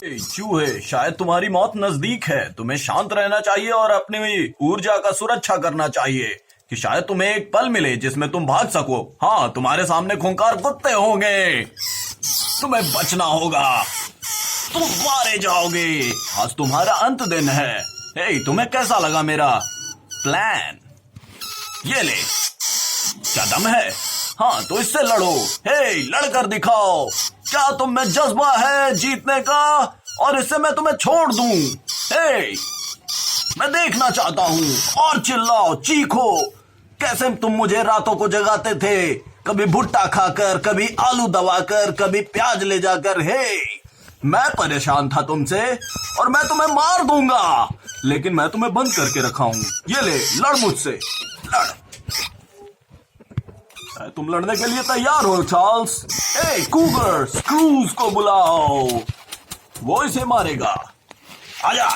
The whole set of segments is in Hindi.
चूहे, शायद तुम्हारी मौत नजदीक है। तुम्हें शांत रहना चाहिए और अपनी ऊर्जा का सुरक्षा करना चाहिए कि शायद तुम्हें एक पल मिले जिसमें तुम भाग सको। हाँ, तुम्हारे सामने खूंखार कुत्ते होंगे, तुम्हें बचना होगा, तुम मारे जाओगे। आज तुम्हारा अंत दिन है। तुम्हें कैसा लगा मेरा प्लान? ये ले, क्या दम है? हाँ, तो इससे लड़ो। लड़कर दिखाओ, क्या तुम में जज्बा है जीतने का? और इससे मैं तुम्हें छोड़ दूं? मैं देखना चाहता हूं। और चिल्लाओ, चीखो, कैसे तुम मुझे रातों को जगाते थे, कभी भुट्टा खाकर, कभी आलू दबाकर, कभी प्याज ले जाकर। मैं परेशान था तुमसे और मैं तुम्हें मार दूंगा, लेकिन मैं तुम्हें बंद करके रखा हूं। ये ले, लड़ मुझसे, लड़। तुम लड़ने के लिए तैयार हो चार्ल्स? कूगर, स्क्रूज को बुलाओ, वो इसे मारेगा। आजा।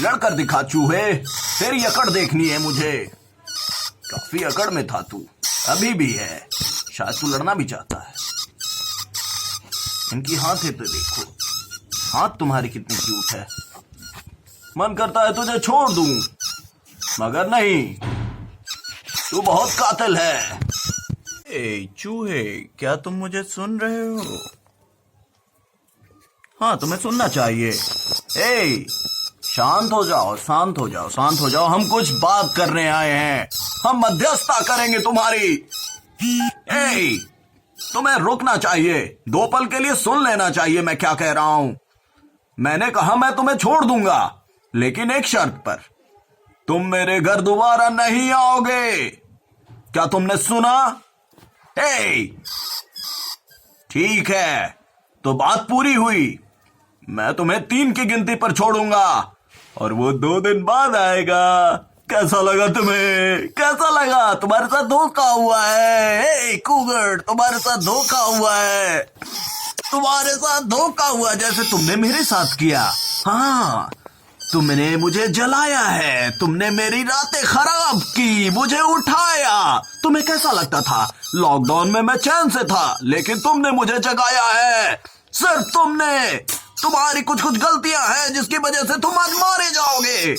लड़कर दिखा चूहे, तेरी अकड़ देखनी है मुझे। काफी अकड़ में था तू, अभी भी है। शायद तू लड़ना भी चाहता है। इनकी हाथें पे देखो, हाथ तुम्हारी कितनी क्यूट है। मन करता है तुझे छोड़ दूं, मगर नहीं, तू बहुत कातिल है। चूहे, क्या तुम मुझे सुन रहे हो? हाँ, तुम्हें सुनना चाहिए। शांत हो जाओ, शांत हो जाओ, शांत हो जाओ। हम कुछ बात करने आए हैं। हम मध्यस्थता करेंगे तुम्हारी। तुम्हें रुकना चाहिए, 2 पल के लिए सुन लेना चाहिए मैं क्या कह रहा हूं। मैंने कहा मैं तुम्हें छोड़ दूंगा, लेकिन एक शर्त पर। तुम मेरे घर दोबारा नहीं आओगे। क्या तुमने सुना? ठीक है, तो बात पूरी हुई। मैं तुम्हें 3 की गिनती पर छोड़ूंगा और वो 2 दिन बाद आएगा। कैसा लगा तुम्हें? कैसा लगा? तुम्हारे साथ धोखा हुआ है। कूगर, तुम्हारे साथ धोखा हुआ है। तुम्हारे साथ धोखा हुआ, जैसे तुमने मेरे साथ किया। हाँ, तुमने मुझे जलाया है, तुमने मेरी रातें खराब की, मुझे उठाया। तुम्हें कैसा लगता था? लॉकडाउन में मैं चैन से था, लेकिन तुमने मुझे जगाया है। सिर्फ तुमने। तुम्हारी कुछ गलतियां हैं जिसकी वजह से तुम आज मारे जाओगे।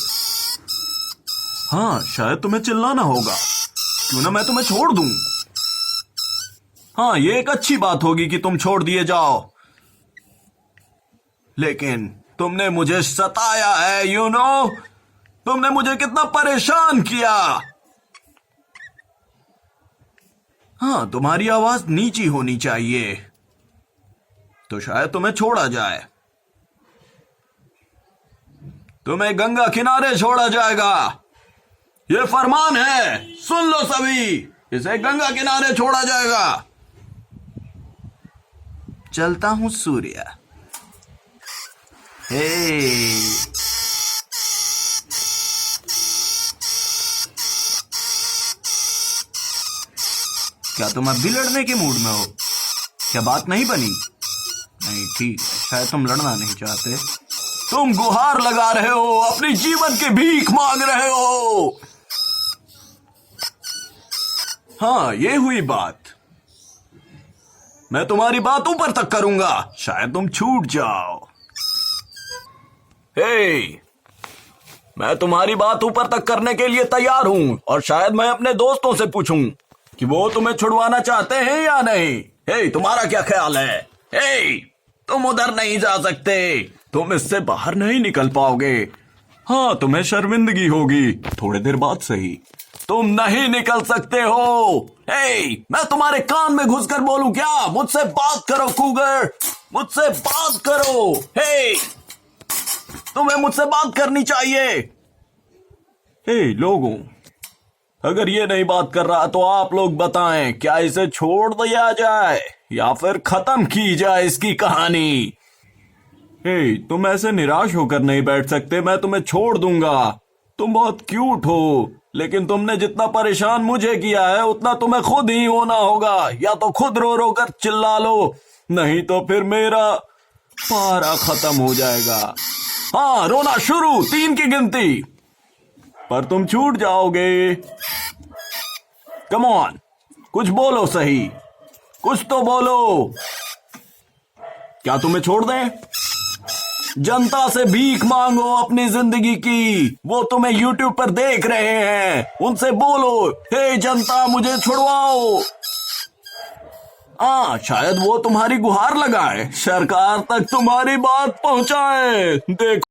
हाँ, शायद तुम्हें चिल्लाना होगा। क्यों ना मैं तुम्हें छोड़ दूं। हाँ, ये एक अच्छी बात होगी कि तुम छोड़ दिए जाओ, लेकिन तुमने मुझे सताया है। तुमने मुझे कितना परेशान किया। हाँ, तुम्हारी आवाज नीची होनी चाहिए, तो शायद तुम्हें छोड़ा जाए। तुम्हें गंगा किनारे छोड़ा जाएगा। ये फरमान है, सुन लो सभी, इसे गंगा किनारे छोड़ा जाएगा। चलता हूं सूर्य। क्या तुम अब भी लड़ने के मूड में हो? क्या बात नहीं बनी? नहीं, ठीक है, शायद तुम लड़ना नहीं चाहते। तुम गुहार लगा रहे हो, अपनी जीवन की भीख मांग रहे हो। हाँ, ये हुई बात। मैं तुम्हारी बात ऊपर तक करूंगा, शायद तुम छूट जाओ। मैं तुम्हारी बात ऊपर तक करने के लिए तैयार हूं, और शायद मैं अपने दोस्तों से पूछूं कि वो तुम्हें छुड़वाना चाहते हैं या नहीं। तुम्हारा क्या ख्याल है? तुम उधर नहीं जा सकते, तुम इससे बाहर नहीं निकल पाओगे। हाँ, तुम्हें शर्मिंदगी होगी, थोड़ी देर बाद सही। तुम नहीं निकल सकते हो। मैं तुम्हारे कान में घुसकर बोलूं क्या? मुझसे बात करो कूगर, मुझसे बात करो। तुम्हें मुझसे बात करनी चाहिए। लोगों, अगर ये नहीं बात कर रहा तो आप लोग बताएं, क्या इसे छोड़ दिया जाए या फिर खत्म की जाए इसकी कहानी? तुम ऐसे निराश होकर नहीं बैठ सकते। मैं तुम्हें छोड़ दूंगा। तुम बहुत क्यूट हो, लेकिन तुमने जितना परेशान मुझे किया है उतना तुम्हें खुद ही होना होगा। या तो खुद रो रो कर चिल्ला लो, नहीं तो फिर मेरा पारा खत्म हो जाएगा। हाँ, रोना शुरू, 3 की गिनती पर तुम छूट जाओगे। कम ऑन, कुछ बोलो सही, कुछ तो बोलो। क्या तुम्हें छोड़ दें? जनता से भीख मांगो अपनी जिंदगी की, वो तुम्हें यूट्यूब पर देख रहे हैं, उनसे बोलो, हे जनता मुझे छुड़वाओ। शायद वो तुम्हारी गुहार लगाए, सरकार तक तुम्हारी बात पहुंचाए। देखो